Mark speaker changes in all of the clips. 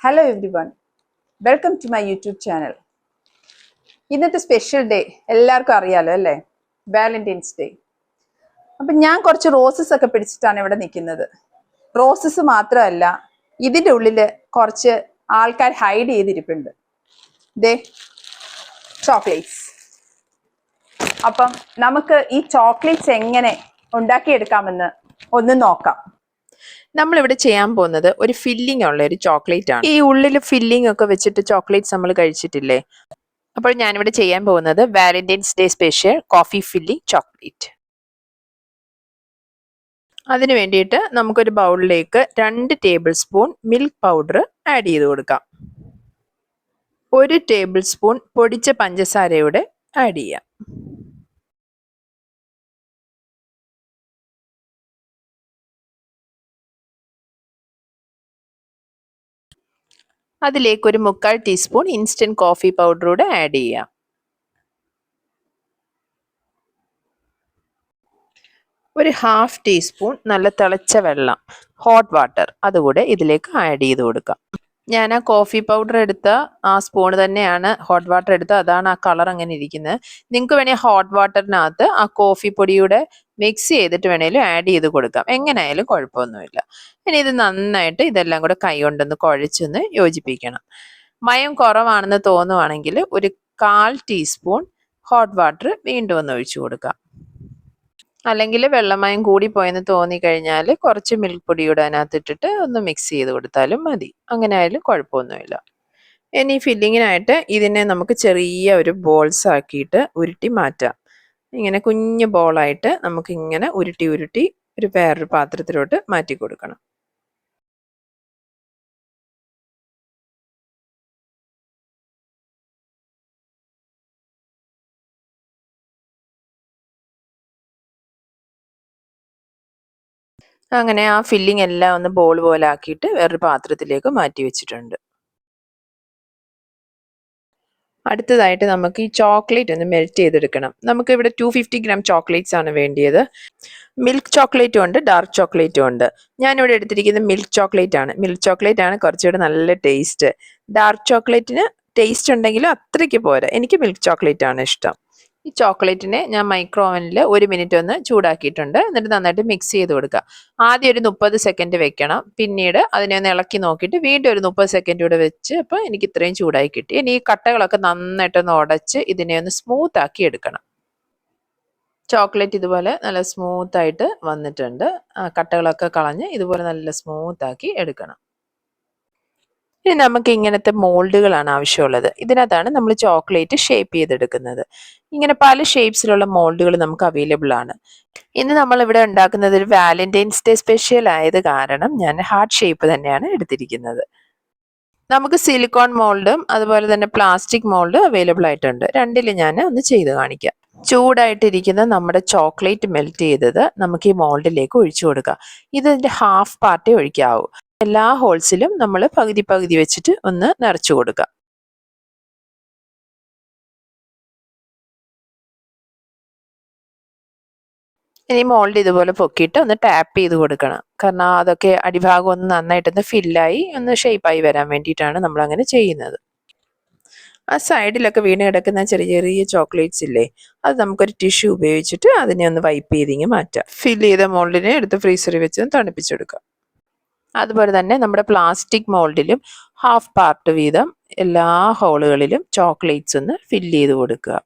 Speaker 1: Hello everyone, welcome to my YouTube channel. ഇന്നത്തെ special day എല്ലാവർക്കും അറിയാലോ അല്ലേ, വാലന്റൈൻസ് ഡേ. അപ്പം ഞാൻ കുറച്ച് റോസസ് ഒക്കെ പിടിച്ചിട്ടാണ് ഇവിടെ നിൽക്കുന്നത്. റോസസ് മാത്രമല്ല, ഇതിൻ്റെ ഉള്ളിൽ കുറച്ച് ആൾക്കാർ ഹൈഡ് ചെയ്തിരിപ്പുണ്ട്. ദേ ചോക്ലേറ്റ്സ്. അപ്പം നമുക്ക് ഈ ചോക്ലേറ്റ്സ് എങ്ങനെ ഉണ്ടാക്കിയെടുക്കാമെന്ന് ഒന്ന് നോക്കാം.
Speaker 2: നമ്മളിവിടെ ചെയ്യാൻ പോകുന്നത് ഒരു ഫില്ലിംഗ് ഉള്ള ഒരു ചോക്ലേറ്റ് ആണ്. ഈ ഉള്ളിൽ ഫില്ലിംഗ് ഒക്കെ വെച്ചിട്ട് ചോക്ലേറ്റ്സ് നമ്മൾ കഴിച്ചിട്ടില്ലേ? അപ്പോൾ ഞാനിവിടെ ചെയ്യാൻ പോകുന്നത് Valentine's day special coffee filling chocolate. അതിന് വേണ്ടിയിട്ട് നമുക്കൊരു ബൗളിലേക്ക് 2 table spoon milk powder add ചെയ്ത് കൊടുക്കാം. 1 ടേബിൾ സ്പൂൺ പൊടിച്ച പഞ്ചസാരയുടെ ആഡ് ചെയ്യാം. അതിലേക്ക് ഒരു 3/4 ടീസ്പൂൺ ഇൻസ്റ്റന്റ് കോഫി പൗഡർ കൂടെ ആഡ് ചെയ്യാം. ഒരു 1/2 ടീസ്പൂൺ നല്ല തിളച്ച വെള്ളം, ഹോട്ട് വാട്ടർ, അതുകൂടെ ഇതിലേക്ക് ആഡ് ചെയ്ത് കൊടുക്കാം. ഞാൻ ആ കോഫി പൗഡർ എടുത്ത ആ സ്പൂൺ തന്നെയാണ് ഹോട്ട് വാട്ടർ എടുത്ത്, അതാണ് ആ കളർ അങ്ങനെ ഇരിക്കുന്നത്. നിങ്ങൾക്ക് വേണമെങ്കിൽ ഹോട്ട് വാട്ടറിനകത്ത് ആ കോഫി പൊടിയുടെ മിക്സ് ചെയ്തിട്ട് വേണേലും ആഡ് ചെയ്ത് കൊടുക്കാം. എങ്ങനെയായാലും കുഴപ്പമൊന്നുമില്ല. ഇനി ഇത് നന്നായിട്ട് ഇതെല്ലാം കൂടെ കൈ കൊണ്ടൊന്ന് കുഴച്ചൊന്ന് യോജിപ്പിക്കണം. മയം കുറവാണെന്ന് തോന്നുവാണെങ്കിൽ ഒരു 1/4 ടീസ്പൂൺ ഹോട്ട് വാട്ടർ വീണ്ടും ഒന്ന് ഒഴിച്ചു കൊടുക്കാം. അല്ലെങ്കിൽ വെള്ളമയം കൂടിപ്പോയെന്ന് തോന്നിക്കഴിഞ്ഞാൽ കുറച്ച് മിൽക്ക് പൊടിയുടെ അതിനകത്ത് ഇട്ടിട്ട് ഒന്ന് മിക്സ് ചെയ്ത് കൊടുത്താലും മതി. അങ്ങനെ ആയാലും കുഴപ്പമൊന്നുമില്ല. ഇനി ഫില്ലിങ്ങിനായിട്ട് ഇതിനെ നമുക്ക് ചെറിയ ഒരു ബോൾസ് ആക്കിയിട്ട് ഉരുട്ടി മാറ്റാം. ഇങ്ങനെ കുഞ്ഞു ബോളായിട്ട് നമുക്ക് ഇങ്ങനെ ഉരുട്ടി ഒരു വേറൊരു പാത്രത്തിലോട്ട് മാറ്റി കൊടുക്കണം. അങ്ങനെ ആ ഫില്ലിംഗ് എല്ലാം ഒന്ന് ബോൾ പോലെ ആക്കിയിട്ട് വേറൊരു പാത്രത്തിലേക്ക് മാറ്റി വെച്ചിട്ടുണ്ട്. അടുത്തതായിട്ട് നമുക്ക് ഈ ചോക്ലേറ്റ് ഒന്ന് മെൽറ്റ് ചെയ്തെടുക്കണം. നമുക്ക് ഇവിടെ 250 ഗ്രാം ചോക്ലേറ്റ്സ് ആണ് വേണ്ടിയത്. മിൽക്ക് ചോക്ലേറ്റും ഉണ്ട്, ഡാർക്ക് ചോക്ലേറ്റും ഉണ്ട്. ഞാനിവിടെ എടുത്തിരിക്കുന്നത് മിൽക്ക് ചോക്ലേറ്റ് ആണ്. മിൽക്ക് ചോക്ലേറ്റ് ആണ് കുറച്ചുകൂടെ നല്ല ടേസ്റ്റ്. ഡാർക്ക് ചോക്ലേറ്റിന് ടേസ്റ്റ് ഉണ്ടെങ്കിലും അത്രയ്ക്ക് പോരാ. എനിക്ക് മിൽക്ക് ചോക്ലേറ്റ് ആണ് ഇഷ്ടം. ഈ ചോക്ലേറ്റിനെ ഞാൻ മൈക്രോ ഓവനിൽ 1 മിനിറ്റ് ഒന്ന് ചൂടാക്കിയിട്ടുണ്ട്. എന്നിട്ട് നന്നായിട്ട് മിക്സ് ചെയ്ത് കൊടുക്കുക. ആദ്യം ഒരു 30 സെക്കൻഡ് വെക്കണം. പിന്നീട് അതിനെ ഒന്ന് ഇളക്കി നോക്കിയിട്ട് വീണ്ടും ഒരു 30 സെക്കൻഡ് കൂടെ വെച്ച് അപ്പോൾ എനിക്ക് ഇത്രയും ചൂടായി കിട്ടി. ഇനി ഈ കട്ടകളൊക്കെ നന്നായിട്ടൊന്ന് ഉടച്ച് ഇതിനെ ഒന്ന് സ്മൂത്ത് ആക്കി എടുക്കണം. ചോക്ലേറ്റ് ഇതുപോലെ നല്ല സ്മൂത്ത് ആയിട്ട് വന്നിട്ടുണ്ട്. കട്ടകളൊക്കെ കളഞ്ഞ് ഇതുപോലെ നല്ല സ്മൂത്ത് ആക്കി എടുക്കണം. ഇനി നമുക്ക് ഇങ്ങനത്തെ മോൾഡുകളാണ് ആവശ്യമുള്ളത്. ഇതിനകത്താണ് നമ്മൾ ചോക്ലേറ്റ് ഷേപ്പ് ചെയ്തെടുക്കുന്നത്. ഇങ്ങനെ പല ഷേപ്സിലുള്ള മോൾഡുകൾ നമുക്ക് അവൈലബിൾ ആണ്. ഇന്ന് നമ്മൾ ഇവിടെ ഉണ്ടാക്കുന്നത് ഒരു വാലന്റൈൻസ് ഡേ സ്പെഷ്യൽ ആയത് കാരണം ഞാൻ ഹാർട്ട് ഷേപ്പ് തന്നെയാണ് എടുത്തിരിക്കുന്നത്. നമുക്ക് സിലിക്കോൺ മോൾഡും അതുപോലെ തന്നെ പ്ലാസ്റ്റിക് മോൾഡും അവൈലബിൾ ആയിട്ടുണ്ട്. രണ്ടിലും ഞാൻ ഒന്ന് ചെയ്ത് കാണിക്കാം. ചൂടായിട്ടിരിക്കുന്ന നമ്മുടെ ചോക്ലേറ്റ് മെൽറ്റ് ചെയ്തത് നമുക്ക് ഈ മോൾഡിലേക്ക് ഒഴിച്ചു കൊടുക്കാം. ഇതിന്റെ ഹാഫ് പാർട്ടേ ഒഴിക്കാവൂ. എല്ലാ ഹോൾസിലും നമ്മൾ പകുതി വെച്ചിട്ട് ഒന്ന് നിറച്ചു കൊടുക്കുക. ഇനി മോൾഡ് ഇതുപോലെ പൊക്കിയിട്ട് ഒന്ന് ടാപ്പ് ചെയ്ത് കൊടുക്കണം. കാരണം അതൊക്കെ അടിഭാഗം ഒന്ന് നന്നായിട്ടൊന്ന് ഫില്ലായി ഒന്ന് ഷേപ്പായി വരാൻ വേണ്ടിയിട്ടാണ് നമ്മൾ അങ്ങനെ ചെയ്യുന്നത്. ആ സൈഡിലൊക്കെ വീണ് കിടക്കുന്ന ചെറിയ ചോക്ലേറ്റ്സ് ഇല്ലേ, അത് നമുക്കൊരു ടിഷ്യൂ ഉപയോഗിച്ചിട്ട് അതിനെ ഒന്ന് വൈപ്പ് ചെയ്തിങ്ങ് മാറ്റാം. ഫിൽ ചെയ്ത മോൾഡിനെ എടുത്ത് ഫ്രീസറിൽ വെച്ച് തണുപ്പിച്ചെടുക്കാം. അതുപോലെ തന്നെ നമ്മുടെ പ്ലാസ്റ്റിക് മോൾഡിലും ഹാഫ് പാർട്ട് വീതം എല്ലാ ഹോളുകളിലും ചോക്ലേറ്റ്സ് ഒന്ന് ഫില്ല് ചെയ്ത് കൊടുക്കുക.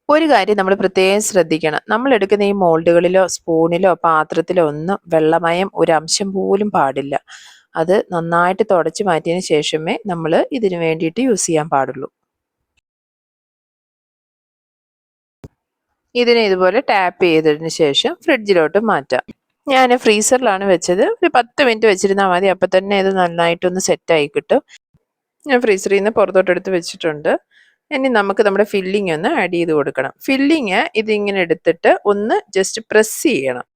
Speaker 2: ഒരു കാര്യം നമ്മൾ പ്രത്യേകം ശ്രദ്ധിക്കണം. നമ്മൾ എടുക്കുന്ന ഈ മോൾഡുകളിലോ സ്പൂണിലോ പാത്രത്തിലോ ഒന്നും വെള്ളമയം ഒരു അംശം പോലും പാടില്ല. അത് നന്നായിട്ട് തുടച്ചു മാറ്റിയതിന് ശേഷമേ നമ്മൾ ഇതിനു വേണ്ടിയിട്ട് യൂസ് ചെയ്യാൻ പാടുള്ളൂ. ഇതിനെ ഇതുപോലെ ടാപ്പ് ചെയ്തതിന് ശേഷം ഫ്രിഡ്ജിലോട്ട് മാറ്റാം. ഞാൻ ഫ്രീസറിലാണ് വെച്ചത്. ഒരു 10 മിനിറ്റ് വെച്ചിരുന്നാൽ മതി. അപ്പം തന്നെ ഇത് നന്നായിട്ടൊന്ന് സെറ്റായി കിട്ടും. ഞാൻ ഫ്രീസറിൽ നിന്ന് പുറത്തോട്ടെടുത്ത് വെച്ചിട്ടുണ്ട്. ഇനി നമുക്ക് നമ്മുടെ ഫില്ലിംഗ് ഒന്ന് ആഡ് ചെയ്ത് കൊടുക്കണം. ഫില്ലിങ് ഇതിങ്ങനെ എടുത്തിട്ട് ഒന്ന് ജസ്റ്റ് പ്രസ് ചെയ്യണം.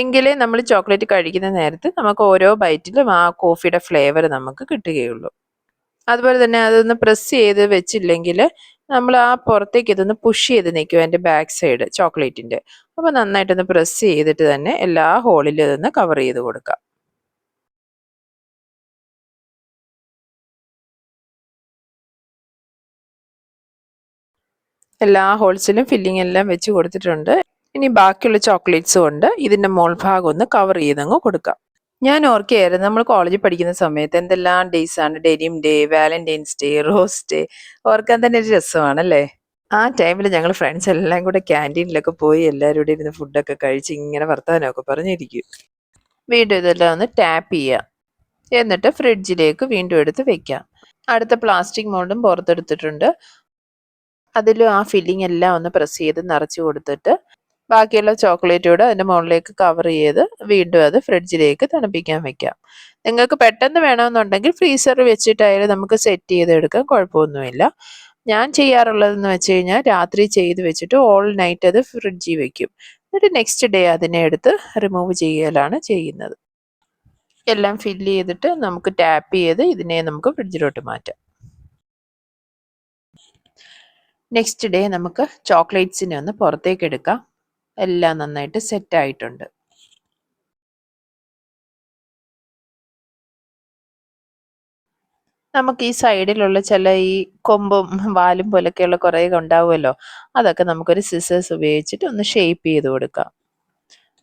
Speaker 2: എങ്കിലേ നമ്മൾ ചോക്ലേറ്റ് കഴിക്കുന്ന നേരത്ത് നമുക്ക് ഓരോ ബൈറ്റിലും ആ കോഫിയുടെ ഫ്ലേവർ നമുക്ക് കിട്ടുകയുള്ളൂ. അതുപോലെ തന്നെ അതൊന്ന് പ്രസ് ചെയ്ത് വെച്ചില്ലെങ്കിൽ നമ്മൾ ആ പുറത്തേക്ക് ഇതൊന്ന് പുഷ് ചെയ്ത് നിൽക്കും അതിൻ്റെ ബാക്ക് സൈഡ് ചോക്ലേറ്റിൻ്റെ. അപ്പോൾ നന്നായിട്ടൊന്ന് പ്രസ് ചെയ്തിട്ട് തന്നെ എല്ലാ ഹോളിലും ഇതൊന്ന് കവർ ചെയ്ത് കൊടുക്കാം. എല്ലാ ഹോൾസിലും ഫില്ലിംഗ് എല്ലാം വെച്ച് കൊടുത്തിട്ടുണ്ട്. ഇനി ബാക്കിയുള്ള ചോക്ലേറ്റ്സും കൊണ്ട് ഇതിൻ്റെ മോൾഭാഗം ഒന്ന് കവർ ചെയ്തങ്ങ് കൊടുക്കാം. ഞാൻ ഓർക്കുകയായിരുന്നു നമ്മൾ കോളേജിൽ പഠിക്കുന്ന സമയത്ത് എന്തെല്ലാം ഡേയ്സ് ആണ്, denim day, Valentine's day, rose day. ഓർക്കാൻ തന്നെ ഒരു രസമാണല്ലേ. ആ ടൈമിൽ ഞങ്ങൾ ഫ്രണ്ട്സ് എല്ലാം കൂടെ ക്യാൻറ്റീനിലൊക്കെ പോയി എല്ലാവരും കൂടെ ഇരുന്ന് ഫുഡൊക്കെ കഴിച്ച് ഇങ്ങനെ വർത്തമാനമൊക്കെ പറഞ്ഞിരിക്കും. വീണ്ടും ഇതെല്ലാം ഒന്ന് ടാപ്പ് ചെയ്യാം. എന്നിട്ട് ഫ്രിഡ്ജിലേക്ക് വീണ്ടും എടുത്ത് വെക്കാം. അടുത്ത പ്ലാസ്റ്റിക് മോൾഡും പുറത്തെടുത്തിട്ടുണ്ട്. അതിലും ആ ഫില്ലിംഗ് എല്ലാം ഒന്ന് പ്രസ് ചെയ്ത് നിറച്ച് കൊടുത്തിട്ട് ബാക്കിയുള്ള ചോക്ലേറ്റ് കൂടെ അതിൻ്റെ മുകളിലേക്ക് കവർ ചെയ്ത് വീണ്ടും അത് ഫ്രിഡ്ജിലേക്ക് തണുപ്പിക്കാൻ വെക്കാം. നിങ്ങൾക്ക് പെട്ടെന്ന് വേണമെന്നുണ്ടെങ്കിൽ ഫ്രീസറിൽ വെച്ചിട്ടായാലും നമുക്ക് സെറ്റ് ചെയ്തെടുക്കാം, കുഴപ്പമൊന്നുമില്ല. ഞാൻ ചെയ്യാറുള്ളതെന്ന് വെച്ച് കഴിഞ്ഞാൽ രാത്രി ചെയ്ത് വെച്ചിട്ട് ഓൾ നൈറ്റ് അത് ഫ്രിഡ്ജിൽ വെക്കും. എന്നിട്ട് നെക്സ്റ്റ് ഡേ അതിനെ എടുത്ത് റിമൂവ് ചെയ്യലാണ് ചെയ്യുന്നത്. എല്ലാം ഫില്ല് ചെയ്തിട്ട് നമുക്ക് ടാപ്പ് ചെയ്ത് ഇതിനെ നമുക്ക് ഫ്രിഡ്ജിലോട്ട് മാറ്റാം. നെക്സ്റ്റ് ഡേ നമുക്ക് ചോക്ലേറ്റ്സിനെ ഒന്ന് പുറത്തേക്ക് എടുക്കാം. എല്ലാം നന്നായിട്ട് സെറ്റ് ആയിട്ടുണ്ട്. നമുക്ക് ഈ സൈഡിലുള്ള ചില ഈ കൊമ്പും വാലും പോലൊക്കെയുള്ള കുറേ ഉണ്ടാവുമല്ലോ, അതൊക്കെ നമുക്കൊരു സിസേഴ്സ് ഉപയോഗിച്ചിട്ട് ഒന്ന് ഷേപ്പ് ചെയ്ത് കൊടുക്കാം.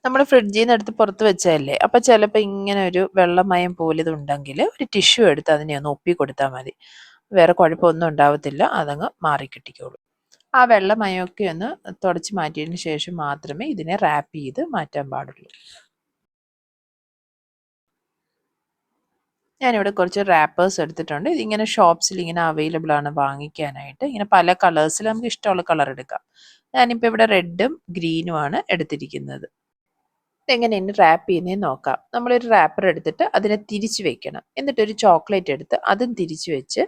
Speaker 2: നമ്മൾ ഫ്രിഡ്ജിൽ നിന്ന് എടുത്ത് പുറത്ത് വെച്ചതല്ലേ, അപ്പം ചിലപ്പോൾ ഇങ്ങനെ ഒരു വെള്ളമയം പോലെ ഇതുണ്ടെങ്കിൽ ഒരു ടിഷ്യൂ എടുത്ത് അതിനെ ഒന്ന് ഒപ്പി കൊടുത്താൽ മതി. വേറെ കുഴപ്പമൊന്നും ഉണ്ടാവത്തില്ല, അതങ്ങ് മാറിക്കിട്ടിക്കോളും. ആ വെള്ളമയമൊക്കെ ഒന്ന് തുടച്ച് മാറ്റിയതിന് ശേഷം മാത്രമേ ഇതിനെ റാപ്പ് ചെയ്ത് മാറ്റാൻ പാടുള്ളൂ. ഞാനിവിടെ കുറച്ച് റാപ്പേഴ്സ് എടുത്തിട്ടുണ്ട്. ഇതിങ്ങനെ ഷോപ്സിൽ ഇങ്ങനെ അവൈലബിൾ ആണ് വാങ്ങിക്കാനായിട്ട്. ഇങ്ങനെ പല കളേഴ്സിൽ നമുക്ക് ഇഷ്ടമുള്ള കളർ എടുക്കാം. ഞാനിപ്പോൾ ഇവിടെ റെഡും ഗ്രീനും ആണ് എടുത്തിരിക്കുന്നത്. ഇതെങ്ങനെയാണ് റാപ്പ് ചെയ്യുന്നതെന്ന് നോക്കാം. നമ്മളൊരു റാപ്പർ എടുത്തിട്ട് അതിനെ തിരിച്ച് വെക്കണം. എന്നിട്ടൊരു ചോക്ലേറ്റ് എടുത്ത് അതും തിരിച്ച് വെച്ച്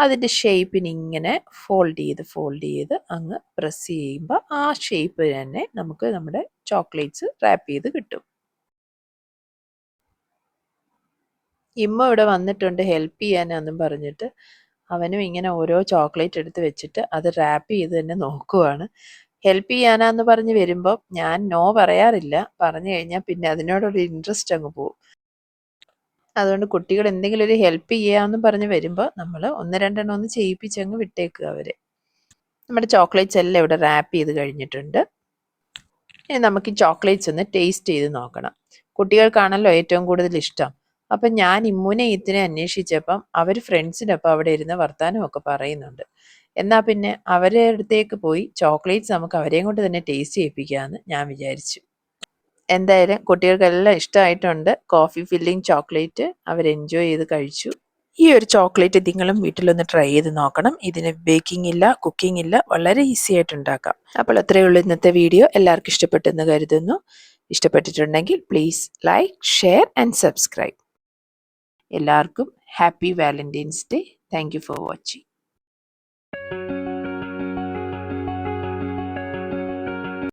Speaker 2: അതിൻ്റെ ഷേപ്പിന് ഇങ്ങനെ ഫോൾഡ് ചെയ്ത് അങ്ങ് പ്രസ് ചെയ്യുമ്പോൾ ആ ഷേപ്പ് തന്നെ നമുക്ക് നമ്മുടെ ചോക്ലേറ്റ്സ് റാപ്പ് ചെയ്ത് കിട്ടും. ഇമ്മ ഇവിടെ വന്നിട്ടുണ്ട് ഹെൽപ്പ് ചെയ്യാനാന്നും പറഞ്ഞിട്ട്. അവനും ഇങ്ങനെ ഓരോ ചോക്ലേറ്റ് എടുത്ത് വെച്ചിട്ട് അത് റാപ്പ് ചെയ്ത് തന്നെ നോക്കുവാണ്. ഹെൽപ്പ് ചെയ്യാനാന്ന് പറഞ്ഞ് വരുമ്പോൾ ഞാൻ നോ പറയാറില്ല. പറഞ്ഞു കഴിഞ്ഞാൽ പിന്നെ അതിനോടൊരു ഇൻട്രസ്റ്റ് അങ്ങ് പോകും. അതുകൊണ്ട് കുട്ടികൾ എന്തെങ്കിലും ഒരു ഹെൽപ്പ് ചെയ്യാമെന്ന് പറഞ്ഞ് വരുമ്പോൾ നമ്മൾ ഒന്ന് രണ്ടെണ്ണം ഒന്ന് ചെയ്യിപ്പിച്ചങ്ങ് വിട്ടേക്കുക അവരെ. നമ്മുടെ ചോക്ലേറ്റ്സ് എല്ലാം ഇവിടെ റാപ്പ് ചെയ്ത് കഴിഞ്ഞിട്ടുണ്ട്. ഇനി നമുക്ക് ഈ ചോക്ലേറ്റ്സ് ഒന്ന് ടേസ്റ്റ് ചെയ്ത് നോക്കണം. കുട്ടികൾക്കാണല്ലോ ഏറ്റവും കൂടുതൽ ഇഷ്ടം. അപ്പം ഞാൻ ഇമ്മുനെ ഇതിനെ അന്വേഷിച്ചപ്പം അവർ ഫ്രണ്ട്സിനൊപ്പം അവിടെ ഇരുന്ന് വർത്താനമൊക്കെ പറയുന്നുണ്ട്. എന്നാൽ പിന്നെ അവരുടെ അടുത്തേക്ക് പോയി ചോക്ലേറ്റ്സ് നമുക്ക് അവരെയും കൊണ്ട് തന്നെ ടേസ്റ്റ് ചെയ്യിപ്പിക്കാമെന്ന് ഞാൻ വിചാരിച്ചു. എന്തായാലും കുട്ടികൾക്കെല്ലാം ഇഷ്ടമായിട്ടുണ്ട്. കോഫി ഫില്ലിംഗ് ചോക്ലേറ്റ് അവർ എൻജോയ് ചെയ്ത് കഴിച്ചു. ഈ ഒരു ചോക്ലേറ്റ് നിങ്ങളും വീട്ടിലൊന്ന് ട്രൈ ചെയ്ത് നോക്കണം. ഇതിന് ബേക്കിംഗ് ഇല്ല, കുക്കിംഗ് ഇല്ല, വളരെ ഈസി ആയിട്ട് ഉണ്ടാക്കാം. അപ്പോൾ അത്രയേ ഉള്ളൂ ഇന്നത്തെ വീഡിയോ. എല്ലാവർക്കും ഇഷ്ടപ്പെട്ടെന്ന് കരുതുന്നു. ഇഷ്ടപ്പെട്ടിട്ടുണ്ടെങ്കിൽ please like, share and subscribe. എല്ലാവർക്കും happy Valentine's Day. Thank you for watching.